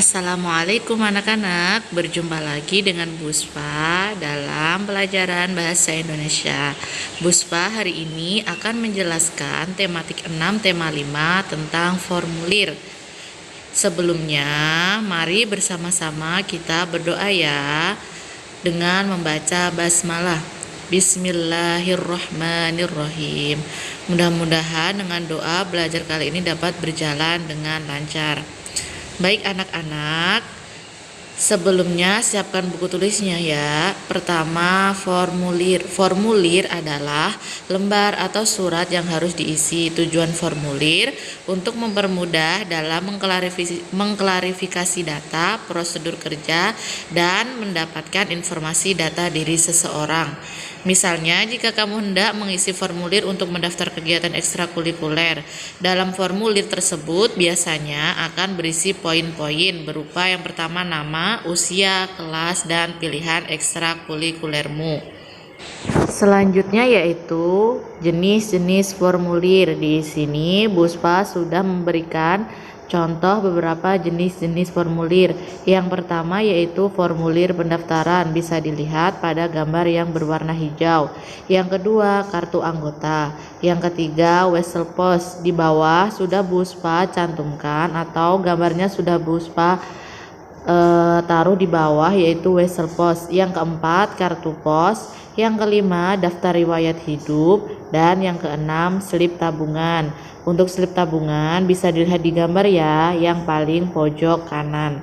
Assalamualaikum anak-anak, berjumpa lagi dengan Buspa dalam pelajaran Bahasa Indonesia. Buspa hari ini akan menjelaskan tematik 6 tema 5 tentang formulir. Sebelumnya, mari bersama-sama kita berdoa ya dengan membaca basmalah. Bismillahirrahmanirrahim. Mudah-mudahan dengan doa belajar kali ini dapat berjalan dengan lancar. Baik anak-anak, sebelumnya siapkan buku tulisnya ya. Pertama, formulir. Formulir adalah lembar atau surat yang harus diisi. Tujuan formulir untuk mempermudah dalam mengklarifikasi data, prosedur kerja, dan mendapatkan informasi data diri seseorang. Misalnya, jika kamu hendak mengisi formulir untuk mendaftar kegiatan ekstrakurikuler, dalam formulir tersebut biasanya akan berisi poin-poin berupa yang pertama nama, usia, kelas, dan pilihan ekstrakurikulermu. Selanjutnya yaitu jenis-jenis formulir. Di sini Buspa sudah memberikan contoh beberapa jenis-jenis formulir. Yang pertama yaitu formulir pendaftaran, bisa dilihat pada gambar yang berwarna hijau. Yang kedua, kartu anggota. Yang ketiga, wesel pos. Di bawah sudah Buspa cantumkan atau gambarnya sudah Buspa taruh di bawah, yaitu wesel pos. Yang keempat, kartu pos. Yang kelima, daftar riwayat hidup. Dan yang keenam, slip tabungan. Untuk slip tabungan bisa dilihat di gambar ya, yang paling pojok kanan.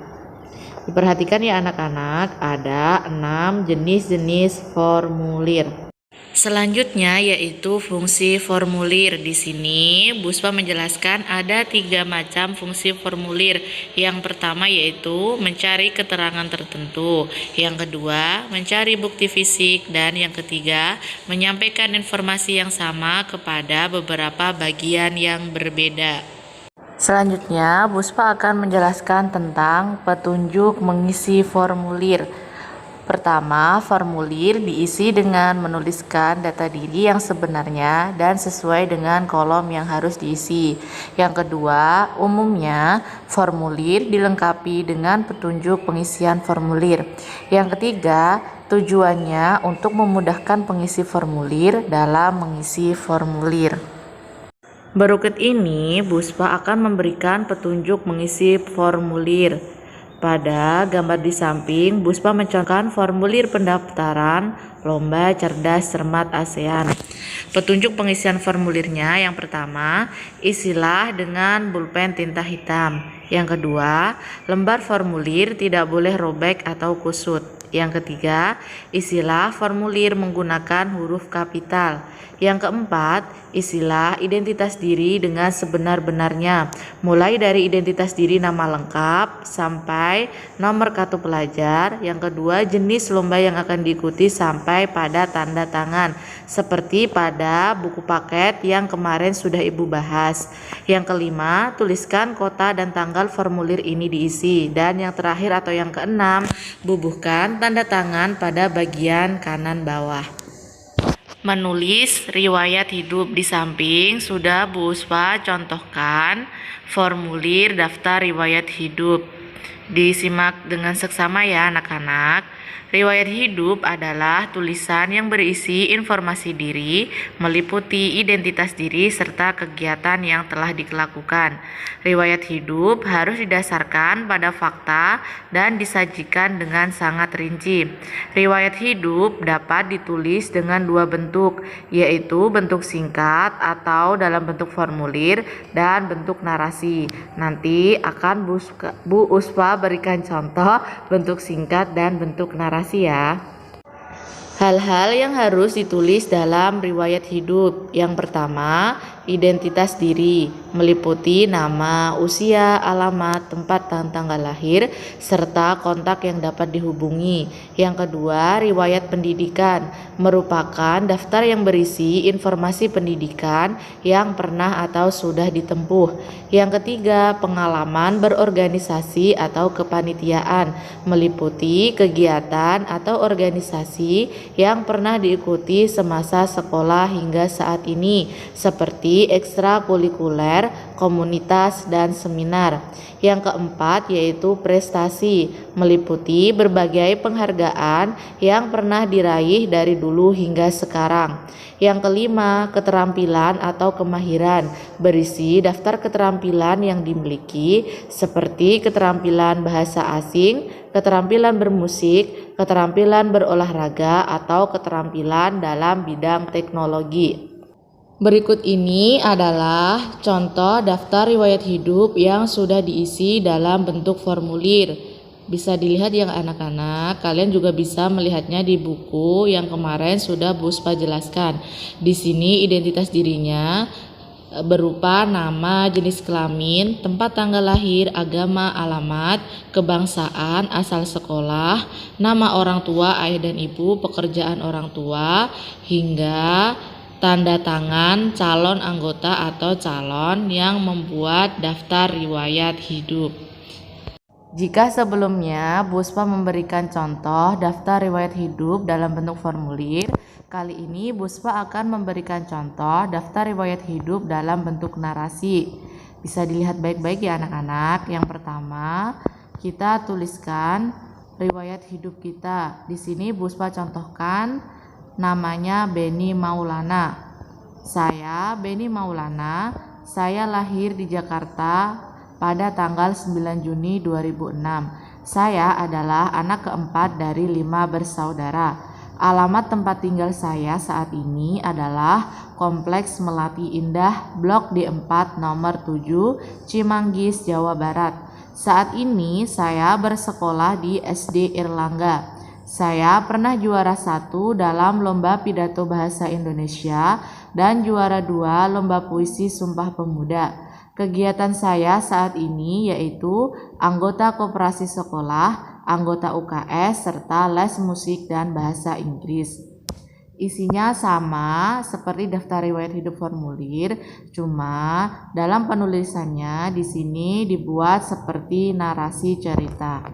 Diperhatikan ya anak-anak, ada 6 jenis-jenis formulir. Selanjutnya yaitu fungsi formulir. Di sini Buspa menjelaskan ada 3 macam fungsi formulir. Yang pertama yaitu mencari keterangan tertentu, yang kedua mencari bukti fisik, dan yang ketiga menyampaikan informasi yang sama kepada beberapa bagian yang berbeda. Selanjutnya Buspa akan menjelaskan tentang petunjuk mengisi formulir. Pertama, formulir diisi dengan menuliskan data diri yang sebenarnya dan sesuai dengan kolom yang harus diisi. Yang kedua, umumnya formulir dilengkapi dengan petunjuk pengisian formulir. Yang ketiga, tujuannya untuk memudahkan pengisi formulir dalam mengisi formulir. Berikut ini Buspa akan memberikan petunjuk mengisi formulir. Pada gambar di samping, Buspa mencontohkan formulir pendaftaran Lomba Cerdas Cermat ASEAN. Petunjuk pengisian formulirnya, yang pertama, isilah dengan pulpen tinta hitam. Yang kedua, lembar formulir tidak boleh robek atau kusut. Yang ketiga, isilah formulir menggunakan huruf kapital. Yang keempat, isilah identitas diri dengan sebenar-benarnya, mulai dari identitas diri nama lengkap sampai nomor kartu pelajar. Yang kedua, jenis lomba yang akan diikuti sampai pada tanda tangan, seperti pada buku paket yang kemarin sudah Ibu bahas. Yang kelima, tuliskan kota dan tanggal formulir ini diisi. Dan yang terakhir atau yang keenam, bubuhkan tanda tangan pada bagian kanan bawah. Menulis riwayat hidup. Di samping sudah Buspa contohkan formulir daftar riwayat hidup. Disimak dengan seksama ya anak-anak. Riwayat hidup adalah tulisan yang berisi informasi diri, meliputi identitas diri serta kegiatan yang telah dilakukan. Riwayat hidup harus didasarkan pada fakta dan disajikan dengan sangat rinci. Riwayat hidup dapat ditulis dengan 2 bentuk, yaitu bentuk singkat atau dalam bentuk formulir dan bentuk narasi. Nanti akan Bu Uspa berikan contoh bentuk singkat dan bentuk narasi ya. Hal-hal yang harus ditulis dalam riwayat hidup. Yang pertama, identitas diri, meliputi nama, usia, alamat, tempat dan tanggal lahir, serta kontak yang dapat dihubungi. Yang kedua, riwayat pendidikan, merupakan daftar yang berisi informasi pendidikan yang pernah atau sudah ditempuh. Yang ketiga, pengalaman berorganisasi atau kepanitiaan, meliputi kegiatan atau organisasi yang pernah diikuti semasa sekolah hingga saat ini, seperti ekstrakurikuler, komunitas, dan seminar. Yang keempat yaitu prestasi, meliputi berbagai penghargaan yang pernah diraih dari dulu hingga sekarang. Yang kelima, keterampilan atau kemahiran, berisi daftar keterampilan yang dimiliki seperti keterampilan bahasa asing, keterampilan bermusik, keterampilan berolahraga, atau keterampilan dalam bidang teknologi. Berikut ini adalah contoh daftar riwayat hidup yang sudah diisi dalam bentuk formulir. Bisa dilihat ya anak-anak, kalian juga bisa melihatnya di buku yang kemarin sudah Bu Spa jelaskan. Di sini identitas dirinya berupa nama, jenis kelamin, tempat tanggal lahir, agama, alamat, kebangsaan, asal sekolah, nama orang tua, ayah dan ibu, pekerjaan orang tua, hingga tanda tangan calon anggota atau calon yang membuat daftar riwayat hidup. Jika sebelumnya Bu Spa memberikan contoh daftar riwayat hidup dalam bentuk formulir, kali ini Bu Spa akan memberikan contoh daftar riwayat hidup dalam bentuk narasi. Bisa dilihat baik-baik ya anak-anak. Yang pertama, kita tuliskan riwayat hidup kita. Di sini Bu Spa contohkan namanya Beni Maulana. Saya Beni Maulana, saya lahir di Jakarta pada tanggal 9 Juni 2006. Saya adalah anak keempat dari 5 bersaudara. Alamat tempat tinggal saya saat ini adalah Kompleks Melati Indah, Blok D4 nomor 7, Cimanggis, Jawa Barat. Saat ini saya bersekolah di SD Erlangga. Saya pernah juara 1 dalam lomba pidato bahasa Indonesia dan juara 2 lomba puisi Sumpah Pemuda. Kegiatan saya saat ini yaitu anggota koperasi sekolah, anggota UKS, serta les musik dan bahasa Inggris. Isinya sama seperti daftar riwayat hidup formulir, cuma dalam penulisannya di sini dibuat seperti narasi cerita.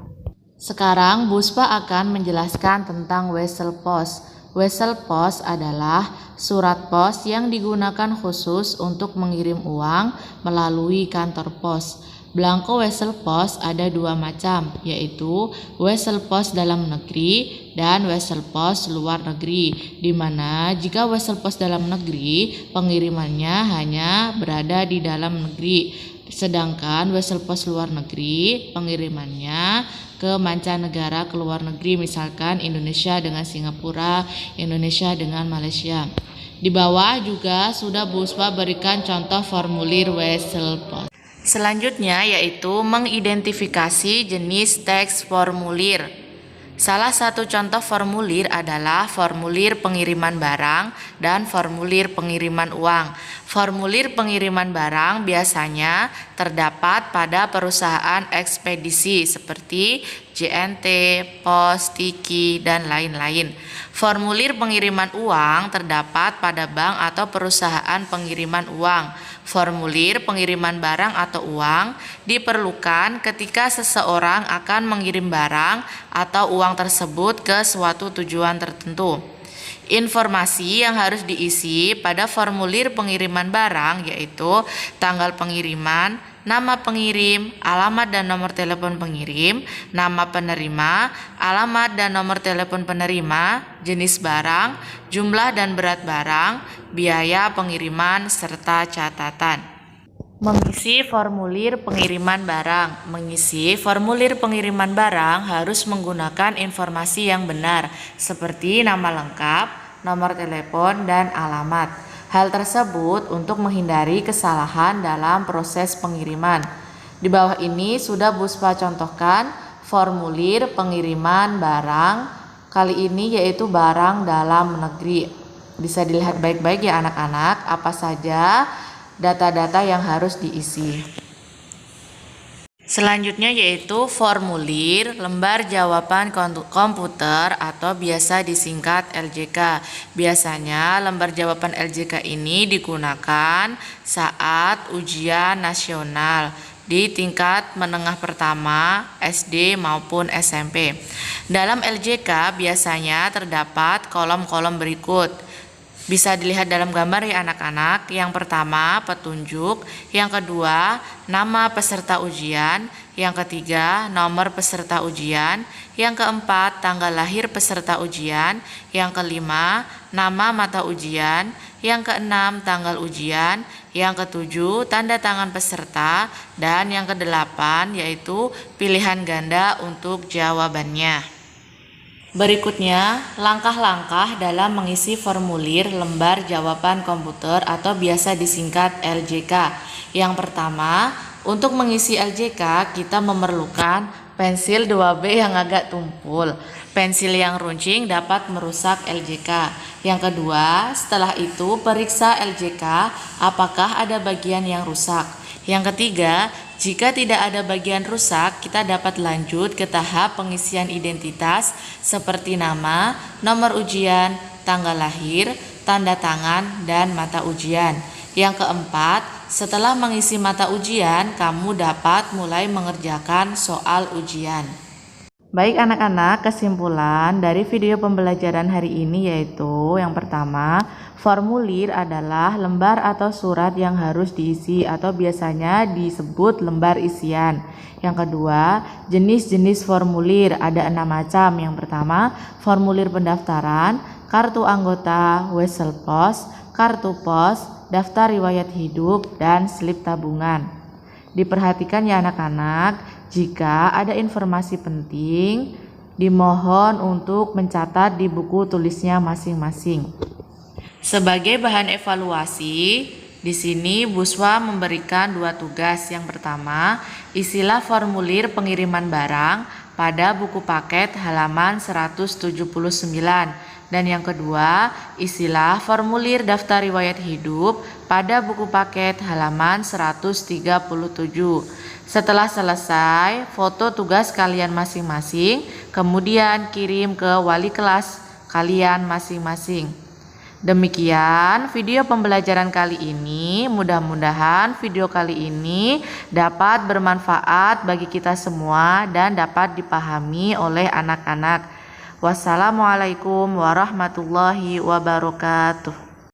Sekarang Bu Spa akan menjelaskan tentang Wesel Pos. Wesel Pos adalah surat pos yang digunakan khusus untuk mengirim uang melalui kantor pos. Belangko Wesel Pos ada 2 macam, yaitu Wesel Pos dalam negeri dan Wesel Pos luar negeri, di mana jika Wesel Pos dalam negeri pengirimannya hanya berada di dalam negeri, sedangkan Wesel Pos luar negeri pengirimannya ke mancanegara, ke luar negeri, misalkan Indonesia dengan Singapura, Indonesia dengan Malaysia. Di bawah juga sudah Bu Spa berikan contoh formulir Wesel Pos. Selanjutnya yaitu mengidentifikasi jenis teks formulir. Salah satu contoh formulir adalah formulir pengiriman barang dan formulir pengiriman uang. Formulir pengiriman barang biasanya terdapat pada perusahaan ekspedisi seperti JNT, Pos, Tiki, dan lain-lain. Formulir pengiriman uang terdapat pada bank atau perusahaan pengiriman uang. Formulir pengiriman barang atau uang diperlukan ketika seseorang akan mengirim barang atau uang tersebut ke suatu tujuan tertentu. Informasi yang harus diisi pada formulir pengiriman barang yaitu tanggal pengiriman, nama pengirim, alamat dan nomor telepon pengirim, nama penerima, alamat dan nomor telepon penerima, jenis barang, jumlah dan berat barang, biaya pengiriman, serta catatan. Mengisi formulir pengiriman barang. Mengisi formulir pengiriman barang harus menggunakan informasi yang benar seperti nama lengkap, nomor telepon, dan alamat. Hal tersebut untuk menghindari kesalahan dalam proses pengiriman. Di bawah ini sudah Bu Spa contohkan formulir pengiriman barang, kali ini yaitu barang dalam negeri. Bisa dilihat baik-baik ya anak-anak, apa saja data-data yang harus diisi. Selanjutnya yaitu formulir lembar jawaban komputer atau biasa disingkat LJK. Biasanya lembar jawaban LJK ini digunakan saat ujian nasional di tingkat menengah pertama, SD maupun SMP. Dalam LJK biasanya terdapat kolom-kolom berikut. Bisa dilihat dalam gambar ya anak-anak. Yang pertama petunjuk, yang kedua nama peserta ujian, yang ketiga nomor peserta ujian, yang keempat tanggal lahir peserta ujian, yang kelima nama mata ujian, yang keenam tanggal ujian, yang ketujuh tanda tangan peserta, dan yang kedelapan yaitu pilihan ganda untuk jawabannya. Berikutnya, langkah-langkah dalam mengisi formulir lembar jawaban komputer atau biasa disingkat LJK. Yang pertama, untuk mengisi LJK kita memerlukan pensil 2B yang agak tumpul. Pensil yang runcing dapat merusak LJK. Yang kedua, setelah itu periksa LJK apakah ada bagian yang rusak. Yang ketiga, jika tidak ada bagian rusak, kita dapat lanjut ke tahap pengisian identitas seperti nama, nomor ujian, tanggal lahir, tanda tangan, dan mata ujian. Yang keempat, setelah mengisi mata ujian, kamu dapat mulai mengerjakan soal ujian. Baik anak-anak, kesimpulan dari video pembelajaran hari ini yaitu yang pertama, formulir adalah lembar atau surat yang harus diisi atau biasanya disebut lembar isian. Yang kedua, jenis-jenis formulir ada 6 macam. Yang pertama, formulir pendaftaran, kartu anggota, wesel pos, kartu pos, daftar riwayat hidup, dan slip tabungan. Diperhatikan ya anak-anak, jika ada informasi penting, dimohon untuk mencatat di buku tulisnya masing-masing. Sebagai bahan evaluasi, di sini Buswa memberikan 2 tugas. Yang pertama, isilah formulir pengiriman barang pada buku paket halaman 179. Dan yang kedua, isilah formulir daftar riwayat hidup pada buku paket halaman 137. Setelah selesai, foto tugas kalian masing-masing, kemudian kirim ke wali kelas kalian masing-masing. Demikian video pembelajaran kali ini. Mudah-mudahan video kali ini dapat bermanfaat bagi kita semua dan dapat dipahami oleh anak-anak. Wassalamualaikum warahmatullahi wabarakatuh.